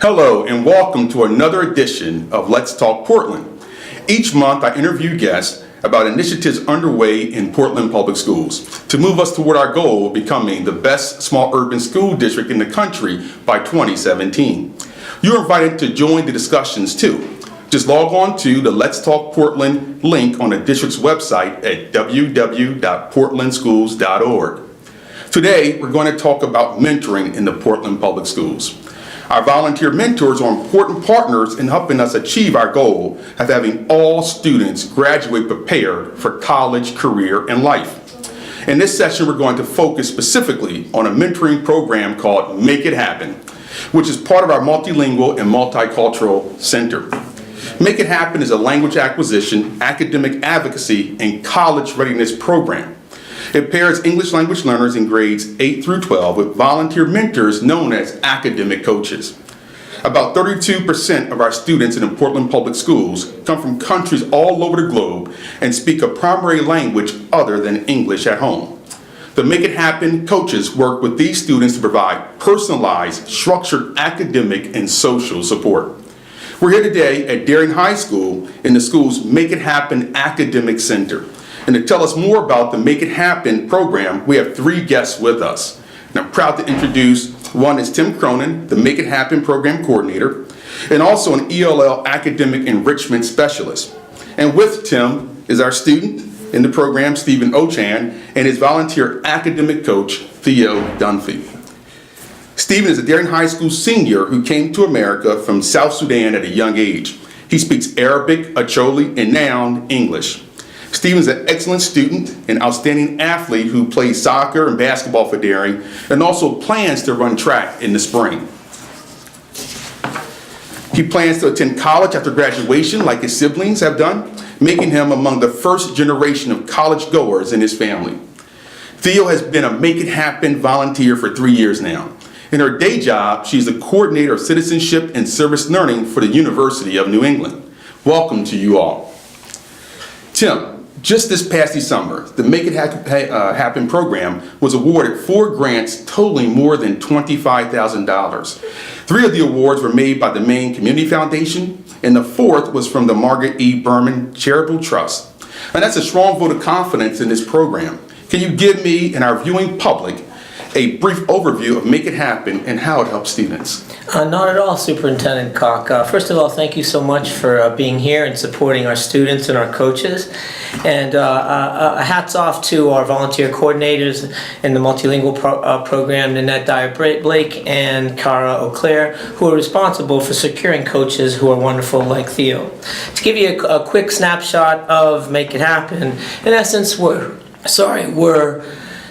Hello and welcome to another edition of Let's Talk Portland. Each month I interview guests about initiatives underway in Portland Public Schools to move us toward our goal of becoming the best small urban school district in the country by 2017. You're invited to join the discussions too. Just log on to the Let's Talk Portland link on the district's website at www.portlandschools.org. Today we're going to talk about mentoring in the Portland Public Schools. Our volunteer mentors are important partners in helping us achieve our goal of having all students graduate prepared for college, career, and life. In this session, we're going to focus specifically on a mentoring program called Make It Happen, which is part of our Multilingual and Multicultural Center. Make It Happen is a language acquisition, academic advocacy, and college readiness program. It pairs English language learners in grades 8 through 12 with volunteer mentors known as academic coaches. About 32% of our students in the Portland Public Schools come from countries all over the globe and speak a primary language other than English at home. The Make It Happen coaches work with these students to provide personalized, structured academic and social support. We're here today at Darien High School in the school's Make It Happen Academic Center. And to tell us more about the Make It Happen program, we have three guests with us. And I'm proud to introduce, one is Tim Cronin, the Make It Happen program coordinator, and also an ELL academic enrichment specialist. And with Tim is our student in the program, Ochan, and his volunteer academic coach, Theo Dunfey. Stephen is a Darien High School senior who came to America from South Sudan at a young age. He speaks Arabic, Acholi, and now English. Stephen's an excellent student, an outstanding athlete who plays soccer and basketball for Darien, and also plans to run track in the spring. He plans to attend college after graduation like his siblings have done, making him among the first generation of college goers in his family. Theo has been a Make It Happen volunteer for 3 years now. In her day job, she's the coordinator of citizenship and service learning for the University of New England. Welcome to you all. Tim, just this past December, the Make It Happen program was awarded 4 grants totaling more than $25,000. 3 of the awards were made by the Maine Community Foundation, and the 4th was from the Margaret E. Berman Charitable Trust. And that's a strong vote of confidence in this program. Can you give me and our viewing public a brief overview of Make It Happen and how it helps students? Not at all, Superintendent Caulk. First of all, thank you so much for being here and supporting our students and our coaches. And hats off to our volunteer coordinators in the multilingual program, Nanette Dyer-Blake and Cara O'Clair, who are responsible for securing coaches who are wonderful like Theo. To give you a quick snapshot of Make It Happen, in essence, we're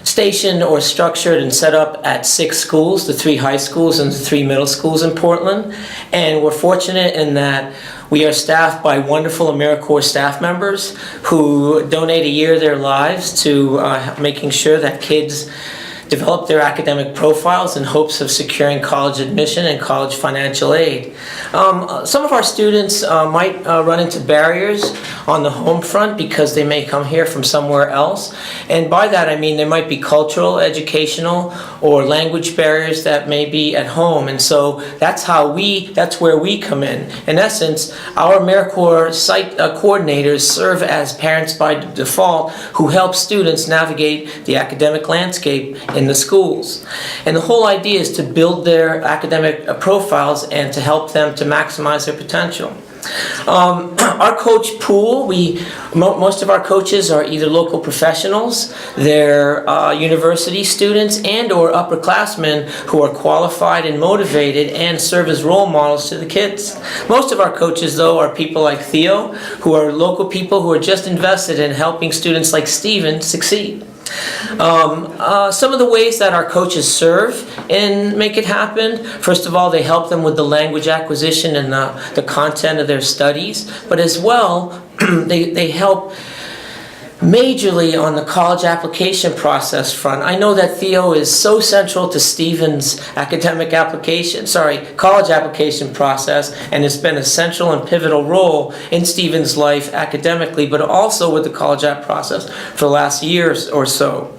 stationed or structured and set up at 6 schools, the 3 high schools and the 3 middle schools in Portland. And we're fortunate in that we are staffed by wonderful AmeriCorps staff members who donate a year of their lives to making sure that kids develop their academic profiles in hopes of securing college admission and college financial aid. Some of our students might run into barriers on the home front because they may come here from somewhere else. And by that I mean there might be cultural, educational, or language barriers that may be at home. And so that's where we come in. In essence, our AmeriCorps site coordinators serve as parents by default who help students navigate the academic landscape in the schools. And the whole idea is to build their academic profiles and to help them to maximize their potential. Our coach pool, most of our coaches are either local professionals, they're university students, and or upperclassmen who are qualified and motivated and serve as role models to the kids. Most of our coaches, though, are people like Theo, who are local people who are just invested in helping students like Stephen succeed. Some of the ways that our coaches serve and Make It Happen, first of all, they help them with the language acquisition and the content of their studies, but as well, they help majorly on the college application process front. I know that Theo is so central to Stephen's college application process, and it's been a central and pivotal role in Stephen's life academically, but also with the college app process for the last year or so.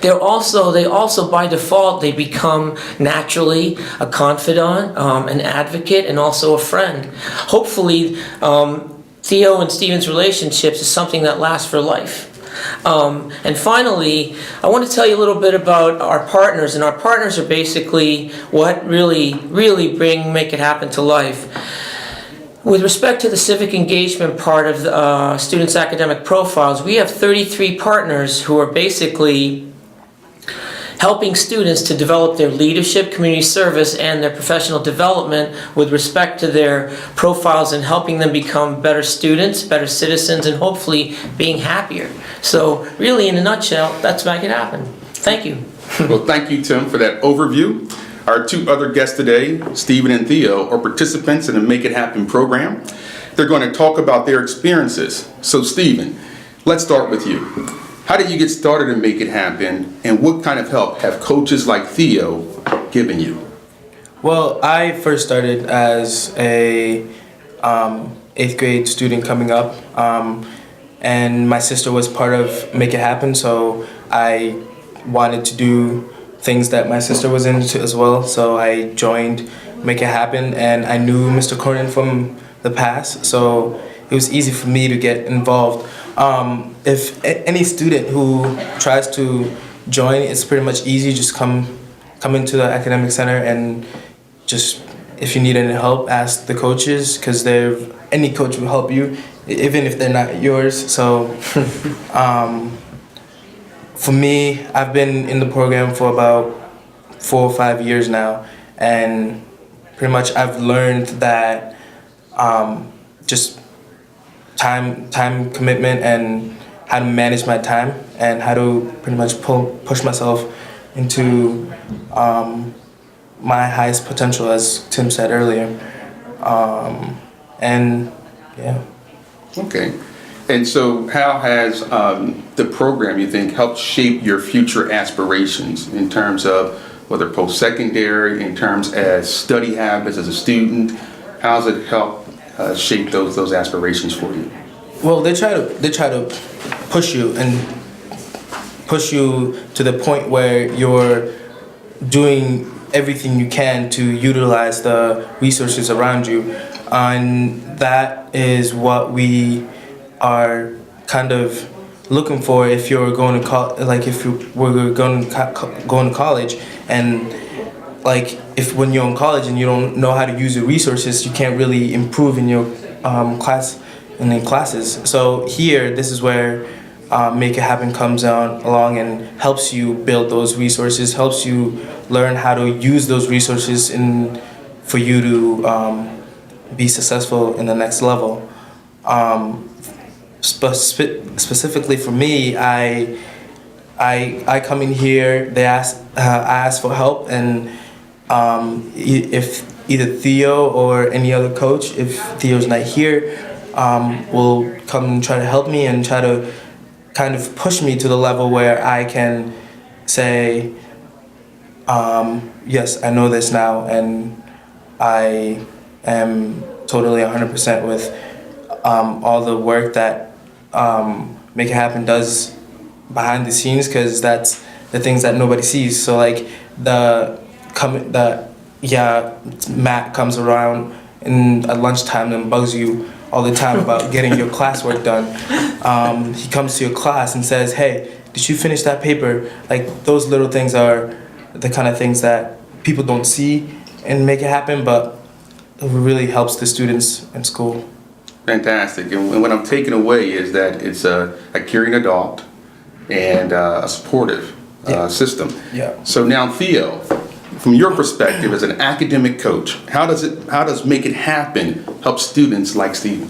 They also by default, they become naturally a confidant, an advocate, and also a friend. Hopefully, Theo and Stephen's relationships is something that lasts for life. And finally, I want to tell you a little bit about our partners, and our partners are basically what really make it happen to life. With respect to the civic engagement part of the students' academic profiles, we have 33 partners who are basically helping students to develop their leadership, community service, and their professional development with respect to their profiles and helping them become better students, better citizens, and hopefully being happier. So really, in a nutshell, that's make it happen. Thank you. Well, thank you, Tim, for that overview. Our two other guests today, Stephen and Theo, are participants in the Make It Happen program. They're going to talk about their experiences. So Stephen, let's start with you. How did you get started in Make It Happen, and what kind of help have coaches like Theo given you? Well, I first started as a 8th grade student coming up, and my sister was part of Make It Happen, so I wanted to do things that my sister was into as well, so I joined Make It Happen, and I knew Mr. Cronin from the past, so it was easy for me to get involved. If any student who tries to join, it's pretty much easy. Just come into the academic center, and just if you need any help, ask the coaches, because any coach will help you, even if they're not yours. So for me, I've been in the program for about 4 or 5 years now, and pretty much I've learned that just time commitment and how to manage my time and how to pretty much push myself into my highest potential, as Tim said earlier. And yeah. Okay. And so how has the program, you think, helped shape your future aspirations in terms of whether post-secondary, in terms as study habits as a student? How has it helped shape those aspirations for you? Well, they try to push you to the point where you're doing everything you can to utilize the resources around you, and that is what we are kind of looking for if you're going to if you were going to college, and if when you're in college and you don't know how to use your resources, you can't really improve in your classes. So here, this is where Make It Happen comes along and helps you build those resources, helps you learn how to use those resources for you to be successful in the next level. Specifically for me, I come in here. I ask for help, and if either Theo or any other coach, if Theo's not here, will come and try to help me and try to kind of push me to the level where I can say, yes, I know this now, and I am totally 100% with all the work that Make It Happen does behind the scenes, because that's the things that nobody sees. So Matt comes around at lunchtime and bugs you all the time about getting your classwork done. He comes to your class and says, "Hey, did you finish that paper?" Those little things are the kind of things that people don't see and Make It Happen, but it really helps the students in school. Fantastic. And what I'm taking away is that it's a caring adult and a supportive system. Yeah. So now, Theo, from your perspective as an academic coach, how does Make It Happen help students like Stephen?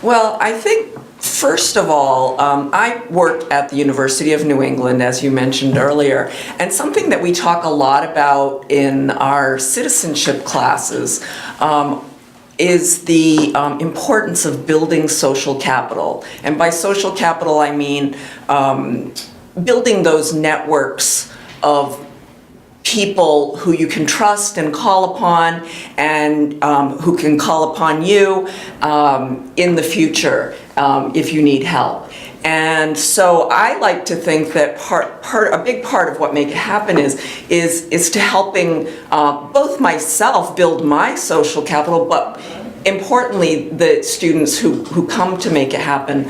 Well, I think first of all, I worked at the University of New England, as you mentioned earlier, and something that we talk a lot about in our citizenship classes is the importance of building social capital. And by social capital, I mean building those networks of people who you can trust and call upon, and who can call upon you in the future. if you need help. And so I like to think that a big part of what Make It Happen is to helping both myself build my social capital, but importantly, the students who come to Make It Happen,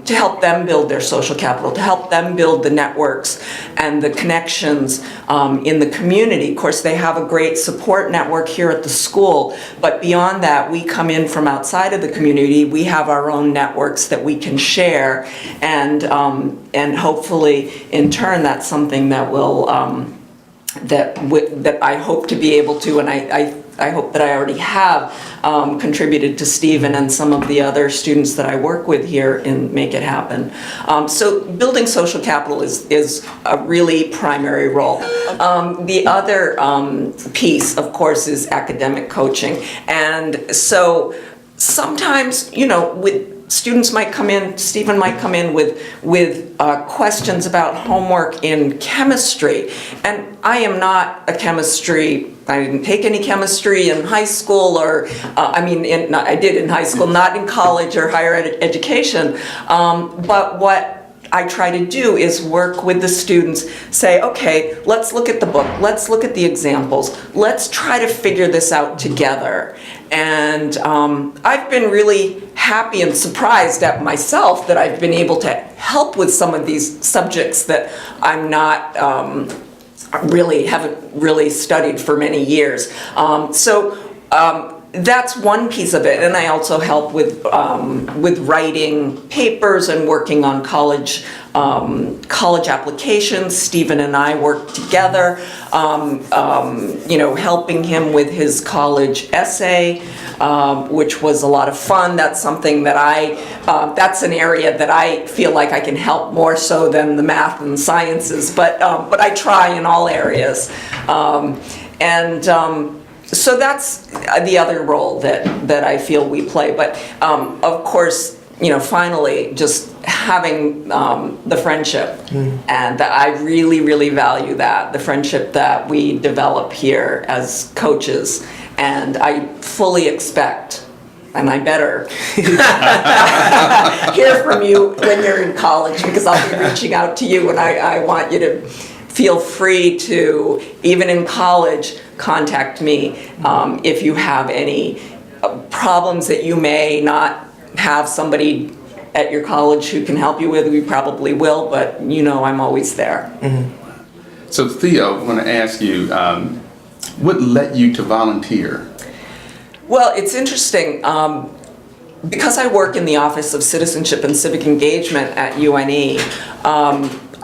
to help them build their social capital, to help them build the networks and the connections in the community. Of course, they have a great support network here at the school, but beyond that, we come in from outside of the community. We have our own networks that we can share, and hopefully, in turn, that's something that will that I hope to be able to, and I hope that I already have contributed to Stephen and some of the other students that I work with here in Make It Happen. So building social capital is a really primary role. The other piece, of course, is academic coaching. And so sometimes, students might come in, Stephen might come in with questions about homework in chemistry. And I am not a I didn't take any chemistry in high school, or, I did in high school, not in college or higher education. But what I try to do is work with the students, say, okay, let's look at the book, let's look at the examples, let's try to figure this out together. And I've been really happy and surprised at myself that I've been able to help with some of these subjects that I'm not haven't really studied for many years. That's one piece of it, and I also help with writing papers and working on college applications. Stephen and I work together, helping him with his college essay, which was a lot of fun. That's something that that's an area that I feel like I can help more so than the math and sciences, but I try in all areas. So that's the other role that I feel we play. But of course, finally, just having the friendship, and I really, really value that, the friendship that we develop here as coaches. And I fully expect, and I better hear from you when you're in college, because I'll be reaching out to you, and I want you to feel free to, even in college, contact me if you have any problems that you may not have somebody at your college who can help you with. We probably will, but I'm always there. Mm-hmm. So Theo, I want to ask you, what led you to volunteer? Well, it's interesting. Because I work in the Office of Citizenship and Civic Engagement at UNE,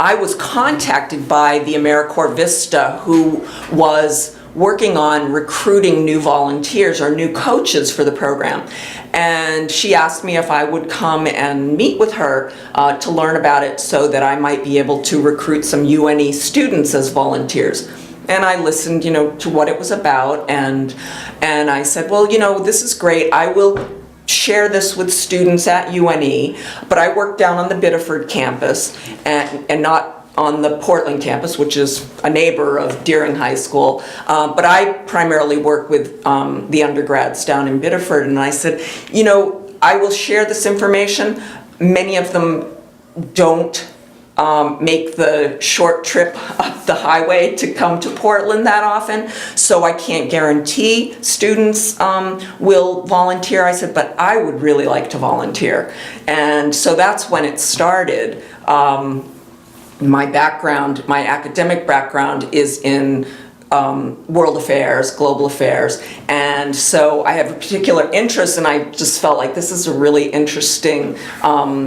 I was contacted by the AmeriCorps Vista, who was working on recruiting new volunteers or new coaches for the program. And she asked me if I would come and meet with her to learn about it so that I might be able to recruit some UNE students as volunteers. And I listened, to what it was about, and I said, well, this is great. I will share this with students at UNE, but I work down on the Biddeford campus and not on the Portland campus, which is a neighbor of Deering High School. But I primarily work with the undergrads down in Biddeford, and I said, I will share this information. Many of them don't make the short trip up the highway to come to Portland that often, so I can't guarantee students will volunteer. I said, but I would really like to volunteer. And so that's when it started. My background, my academic background is in world affairs, global affairs, and so I have a particular interest, and I just felt like this is a really interesting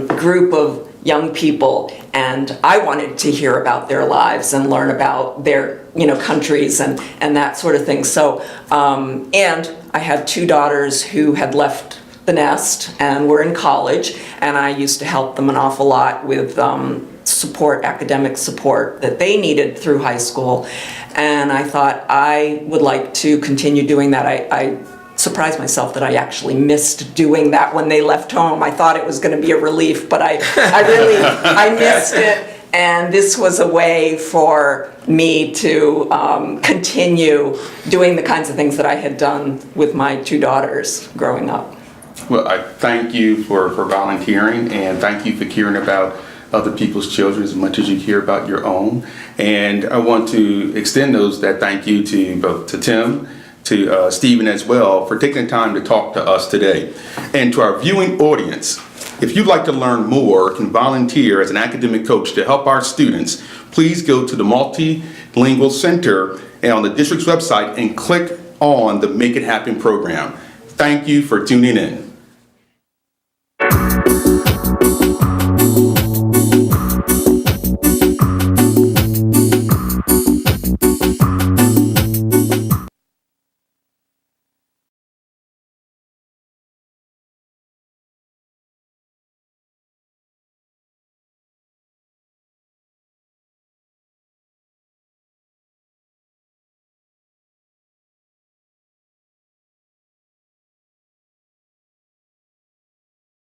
group of young people, and I wanted to hear about their lives and learn about their countries and that sort of thing. So and I had two daughters who had left the nest and were in college, and I used to help them an awful lot with support, academic support that they needed through high school. And I thought I would like to continue doing that. I surprised myself that I actually missed doing that when they left home. I thought it was going to be a relief, but I missed it. And this was a way for me to continue doing the kinds of things that I had done with my two daughters growing up. Well, I thank you for volunteering, and thank you for caring about other people's children as much as you care about your own. And I want to extend that thank you to both to Tim, to Stephen as well, for taking the time to talk to us today. And to our viewing audience, if you'd like to learn more or can volunteer as an academic coach to help our students, please go to the Multilingual Center and on the district's website and click on the Make It Happen program. Thank you for tuning in.